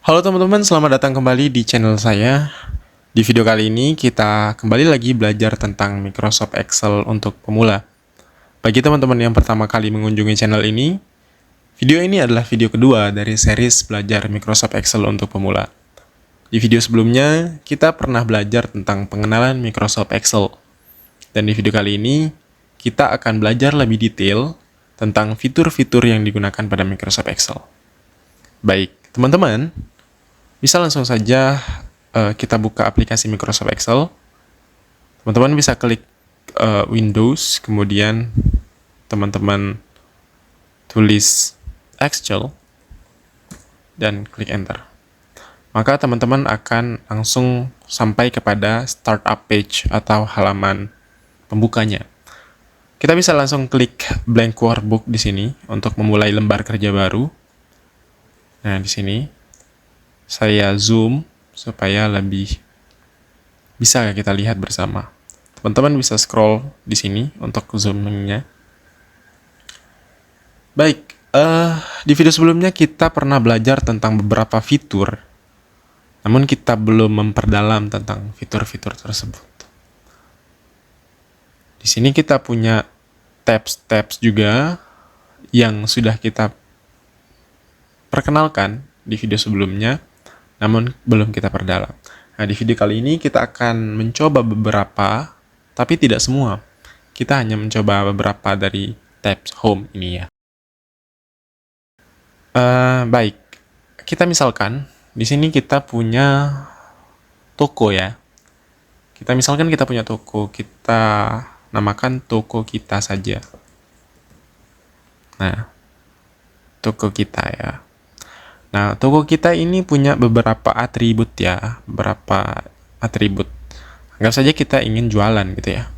Halo teman-teman, selamat datang kembali di channel saya. Di video kali ini kita kembali lagi belajar tentang Microsoft Excel untuk pemula. Bagi teman-teman yang pertama kali mengunjungi channel ini, video ini adalah video kedua dari series belajar Microsoft Excel untuk pemula. Di video sebelumnya, kita pernah belajar tentang pengenalan Microsoft Excel. Dan di video kali ini, kita akan belajar lebih detail tentang fitur-fitur yang digunakan pada Microsoft Excel. Baik, teman-teman, bisa langsung saja kita buka aplikasi Microsoft Excel. Teman-teman bisa klik Windows, kemudian teman-teman tulis Excel, dan klik Enter. Maka teman-teman akan langsung sampai kepada Startup Page atau halaman pembukanya. Kita bisa langsung klik Blank Workbook di sini untuk memulai lembar kerja baru. Nah, di sini saya zoom supaya lebih bisa kita lihat bersama. Teman-teman bisa scroll di sini untuk zoomingnya. Baik, di video sebelumnya kita pernah belajar tentang beberapa fitur, namun kita belum memperdalam tentang fitur-fitur tersebut. Di sini kita punya tabs juga yang sudah kita perkenalkan di video sebelumnya, namun belum kita perdalam. Nah, di video kali ini kita akan mencoba beberapa, tapi tidak semua. Kita hanya mencoba beberapa dari tabs home ini ya. Baik, kita misalkan di sini kita punya toko ya. Kita misalkan kita punya toko, kita namakan toko kita saja. Nah, toko kita ya. Nah, toko kita ini punya beberapa atribut ya, beberapa atribut. Anggap saja kita ingin jualan gitu ya.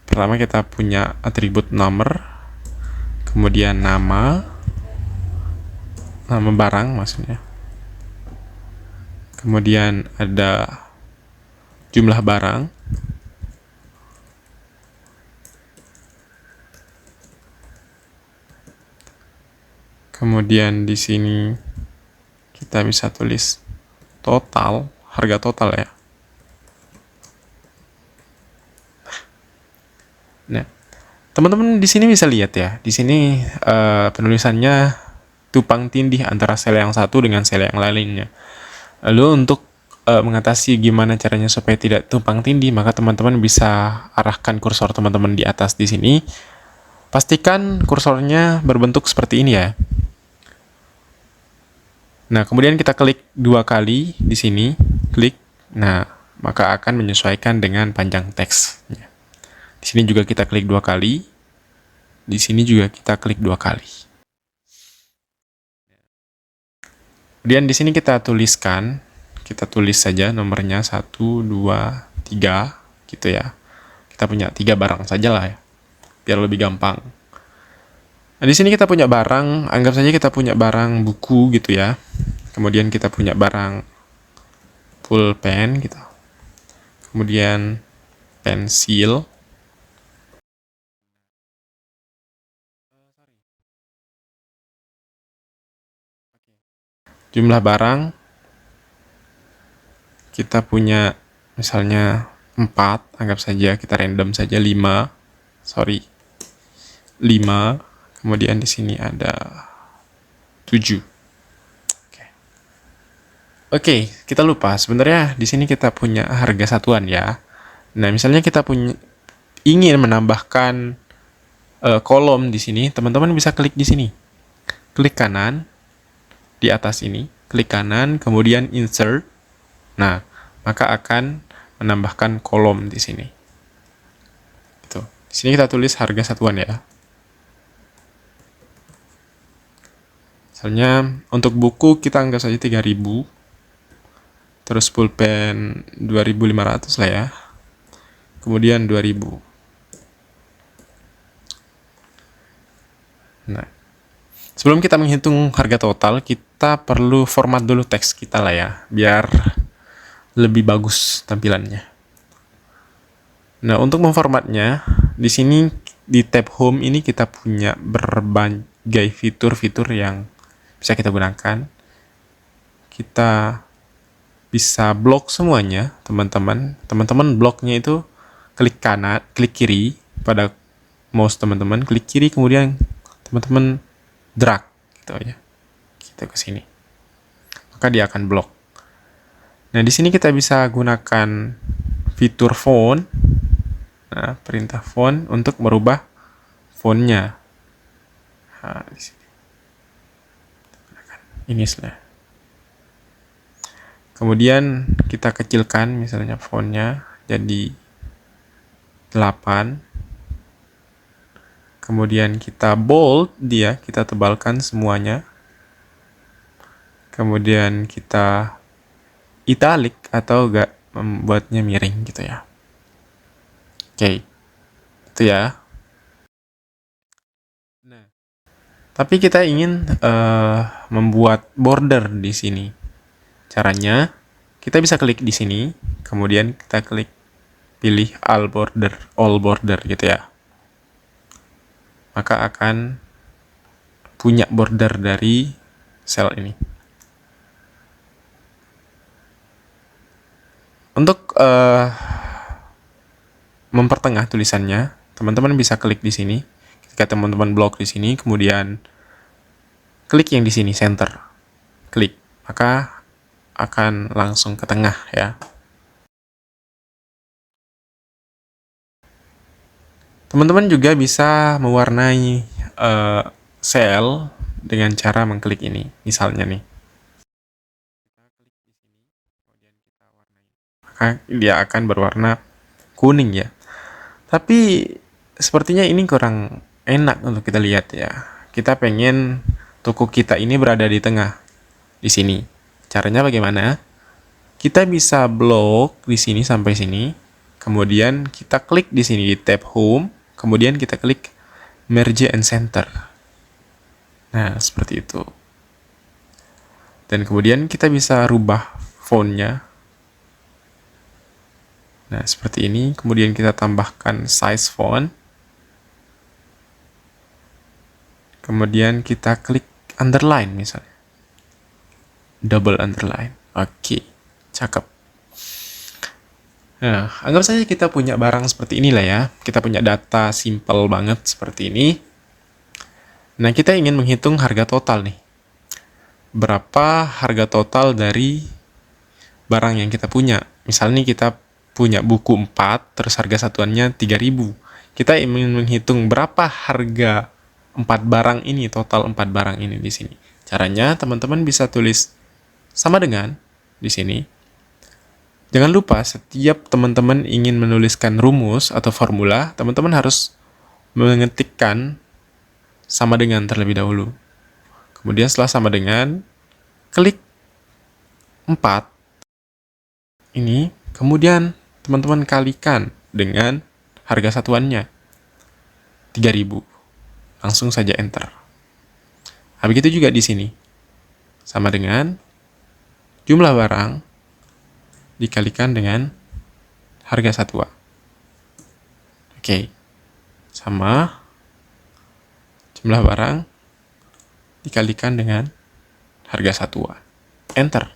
Pertama kita punya atribut nomor, kemudian nama barang maksudnya. Kemudian ada jumlah barang. Kemudian di sini kita bisa tulis total, harga total ya. Nah, teman-teman di sini bisa lihat ya. Di sini penulisannya tumpang tindih antara sel yang satu dengan sel yang lainnya. Lalu untuk mengatasi gimana caranya supaya tidak tumpang tindih, maka teman-teman bisa arahkan kursor teman-teman di atas di sini. Pastikan kursornya berbentuk seperti ini ya. Nah, kemudian kita klik 2 kali di sini, klik. Nah, maka akan menyesuaikan dengan panjang teksnya. Di sini juga kita klik 2 kali. Di sini juga kita klik 2 kali. Kemudian di sini kita tuliskan, kita tulis saja nomornya 1, 2, 3 gitu ya. Kita punya 3 barang saja lah ya, biar lebih gampang. Nah, di sini kita punya barang, anggap saja kita punya barang buku gitu ya. Kemudian kita punya barang pulpen gitu. Kemudian pensil. Jumlah barang kita punya misalnya 4, anggap saja kita random saja 5. 5. Kemudian di sini ada 7. Oke, kita lupa. Sebenarnya di sini kita punya harga satuan ya. Nah, misalnya kita ingin menambahkan kolom di sini, teman-teman bisa klik di sini. Klik kanan di atas ini, klik kanan, kemudian insert. Nah, maka akan menambahkan kolom di sini. Gitu. Di sini kita tulis harga satuan ya. Misalnya untuk buku kita anggap saja 3.000. Terus pulpen 2.500 lah ya. Kemudian 2.000. Nah, sebelum kita menghitung harga total, kita perlu format dulu teks kita lah ya, biar lebih bagus tampilannya. Nah, untuk memformatnya, di sini di tab home ini kita punya berbagai fitur-fitur yang bisa kita gunakan. kita bisa blok semuanya, teman-teman. Teman-teman bloknya itu klik kanan, klik kiri pada mouse teman-teman, klik kiri, kemudian teman-teman drag gitu aja. Kita ke sini. Maka dia akan blok. Nah, di sini kita bisa gunakan fitur font. Nah, perintah font untuk merubah fontnya. Nah, di sini. Ini sudah. Kemudian kita kecilkan misalnya fontnya jadi 8. Kemudian kita bold dia, kita tebalkan semuanya. Kemudian kita italic atau enggak membuatnya miring gitu ya. Oke. Itu ya. Nah, tapi kita ingin membuat border di sini. Caranya kita bisa klik di sini, kemudian kita klik pilih all border gitu ya. Maka akan punya border dari sel ini. Untuk mempertengah tulisannya, teman-teman bisa klik di sini. Ketika teman-teman blok di sini, kemudian klik yang di sini center. Klik, maka akan langsung ke tengah ya. Teman-teman juga bisa mewarnai sel dengan cara mengklik ini. Misalnya nih. Maka dia akan berwarna kuning ya. Tapi sepertinya ini kurang enak untuk kita lihat ya. Kita pengen toko kita ini berada di tengah. Di sini. Caranya bagaimana? Kita bisa blok di sini sampai sini. Kemudian kita klik di sini di tab home. Kemudian kita klik merge and center. Nah, seperti itu. Dan kemudian kita bisa rubah fontnya. Nah, seperti ini. Kemudian kita tambahkan size font. Kemudian kita klik underline misalnya. Double underline. Oke, cakep. Nah, anggap saja kita punya barang seperti inilah ya. Kita punya data simple banget seperti ini. Nah, kita ingin menghitung harga total nih. Berapa harga total dari barang yang kita punya. Misalnya kita punya buku 4, terus harga satuannya 3.000. Kita ingin menghitung berapa harga 4 barang ini, total 4 barang ini di sini. Caranya teman-teman bisa tulis sama dengan di sini. Jangan lupa setiap teman-teman ingin menuliskan rumus atau formula, teman-teman harus mengetikkan sama dengan terlebih dahulu. Kemudian setelah sama dengan, klik 4 ini, kemudian teman-teman kalikan dengan harga satuannya 3.000. Langsung saja enter. Nah, begitu juga di sini. Sama dengan jumlah barang dikalikan dengan harga satuan. Oke. Sama jumlah barang dikalikan dengan harga satuan. Enter.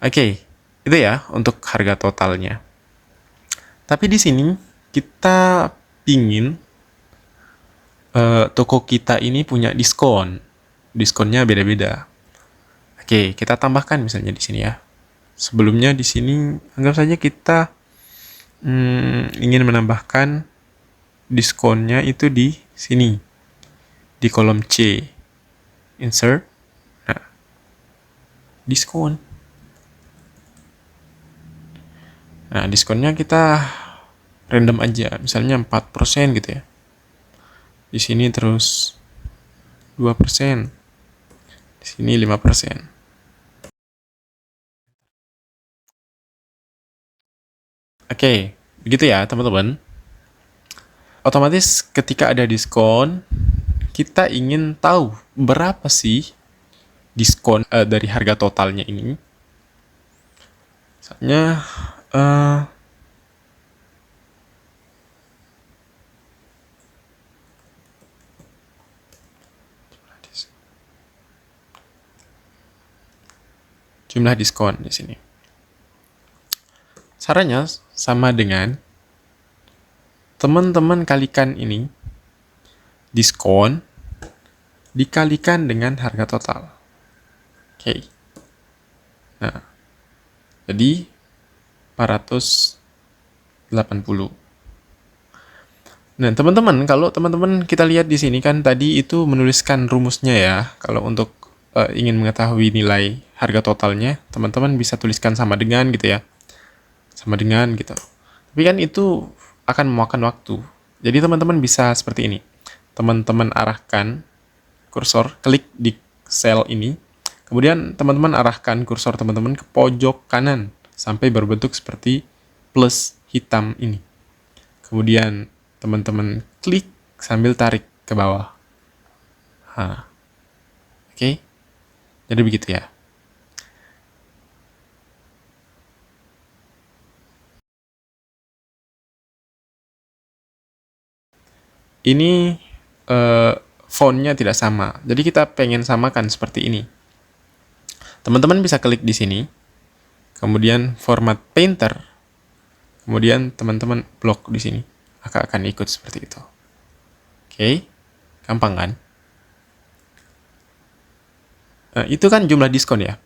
Oke. Itu ya untuk harga totalnya. Tapi di sini kita pingin toko kita ini punya diskon. Diskonnya beda-beda. Oke, kita tambahkan misalnya di sini ya. Sebelumnya di sini anggap saja kita ingin menambahkan diskonnya itu di sini. Di kolom C. Insert. Nah, diskon. Nah, diskonnya kita random aja. Misalnya 4% gitu ya. Di sini terus 2%. Di sini 5%. Oke, begitu ya teman-teman. Otomatis ketika ada diskon, kita ingin tahu berapa sih diskon dari harga totalnya ini. Misalnya jumlah diskon di sini. Caranya sama dengan teman-teman kalikan ini diskon dikalikan dengan harga total. Oke. Nah, jadi 480. Nah, teman-teman, kalau teman-teman kita lihat di sini kan tadi itu menuliskan rumusnya ya. Kalau untuk ingin mengetahui nilai harga totalnya, teman-teman bisa tuliskan sama dengan gitu ya. Sama dengan gitu. Tapi kan itu akan memakan waktu. Jadi teman-teman bisa seperti ini. Teman-teman arahkan kursor, klik di sel ini. Kemudian teman-teman arahkan kursor teman-teman ke pojok kanan sampai berbentuk seperti plus hitam ini. Kemudian teman-teman klik sambil tarik ke bawah. Oke. Jadi begitu ya. Ini fontnya tidak sama. Jadi kita pengen samakan seperti ini. Teman-teman bisa klik di sini. Kemudian format painter. Kemudian teman-teman blok di sini. Akan ikut seperti itu. Oke. Gampang kan? Nah, itu kan jumlah diskon ya.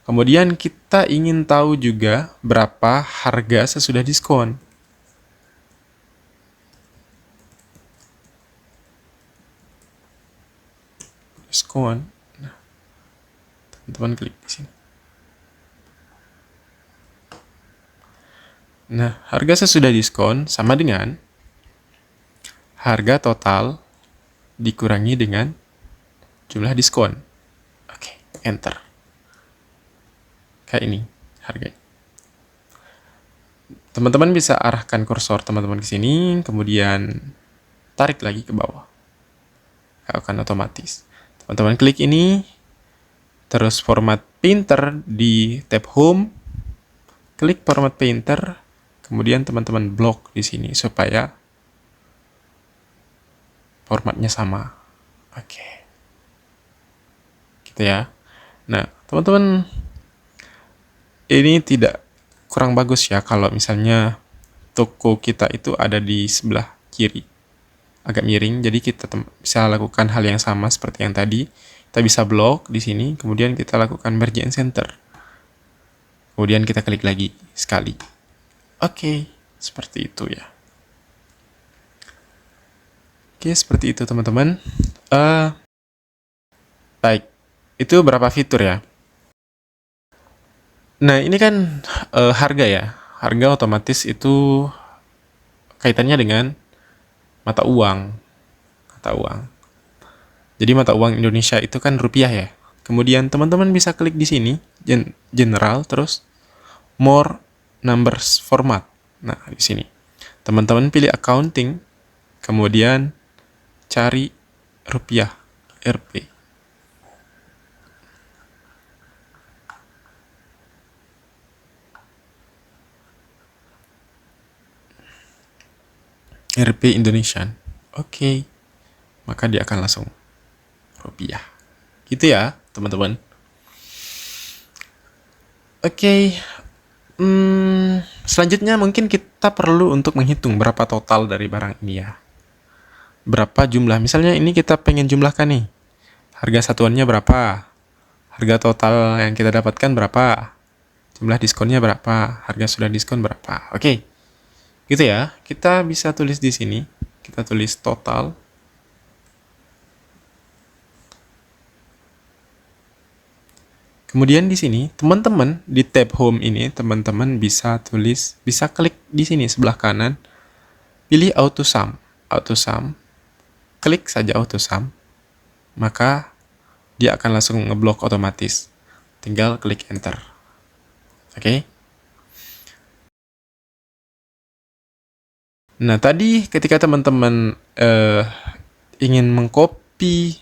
Kemudian kita ingin tahu juga berapa harga sesudah diskon. Diskon. Nah, teman-teman klik di sini. Nah, harga sesudah diskon sama dengan harga total dikurangi dengan jumlah diskon. Oke, enter. Kayak ini harganya. Teman-teman bisa arahkan kursor teman-teman ke sini, kemudian tarik lagi ke bawah. Akan otomatis. Teman-teman klik ini, terus format painter di tab home, klik format painter, kemudian teman-teman blok di sini supaya formatnya sama. Oke. Gitu ya. Nah, teman-teman, ini tidak kurang bagus ya kalau misalnya toko kita itu ada di sebelah kiri. Agak miring, jadi kita bisa lakukan hal yang sama seperti yang tadi. Kita bisa blok di sini, kemudian kita lakukan merge and center. Kemudian kita klik lagi sekali. Oke, seperti itu ya. Oke, seperti itu teman-teman. Baik, itu berapa fitur ya? Nah, ini kan harga ya. Harga otomatis itu kaitannya dengan mata uang. Mata uang. Jadi mata uang Indonesia itu kan rupiah ya. Kemudian teman-teman bisa klik di sini, general, terus more numbers format. Nah, di sini. Teman-teman pilih accounting, kemudian cari rupiah, RP. RP Indonesian. Oke. Maka dia akan langsung rupiah. Gitu ya, teman-teman. Oke. Selanjutnya mungkin kita perlu untuk menghitung berapa total dari barang ini ya. Berapa jumlah. Misalnya ini kita pengen jumlahkan nih. Harga satuannya berapa? Harga total yang kita dapatkan berapa? Jumlah diskonnya berapa? Harga sudah diskon berapa? Oke. Gitu ya. Kita bisa tulis di sini. Kita tulis total. Kemudian di sini, teman-teman di tab home ini, teman-teman bisa klik di sini sebelah kanan, pilih auto sum, klik saja auto sum, maka dia akan langsung ngeblok otomatis. Tinggal klik enter. Oke. Nah, tadi ketika teman-teman ingin mengcopy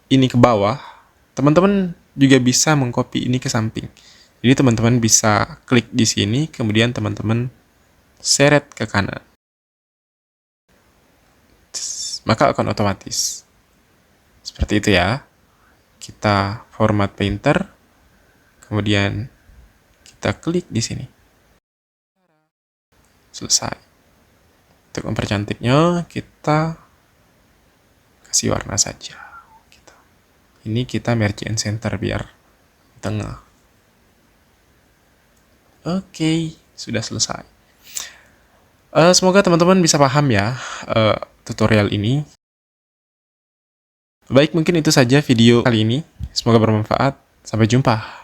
ini ke bawah, teman-teman juga bisa mengcopy ini ke samping. Jadi teman-teman bisa klik di sini, kemudian teman-teman seret ke kanan. Maka akan otomatis. Seperti itu ya. Kita format painter, Kemudian kita klik di sini. Selesai. Untuk mempercantiknya, kita kasih warna saja. Ini kita merge and center biar tengah. Oke, sudah selesai. Semoga teman-teman bisa paham ya tutorial ini. Baik, mungkin itu saja video kali ini. Semoga bermanfaat. Sampai jumpa.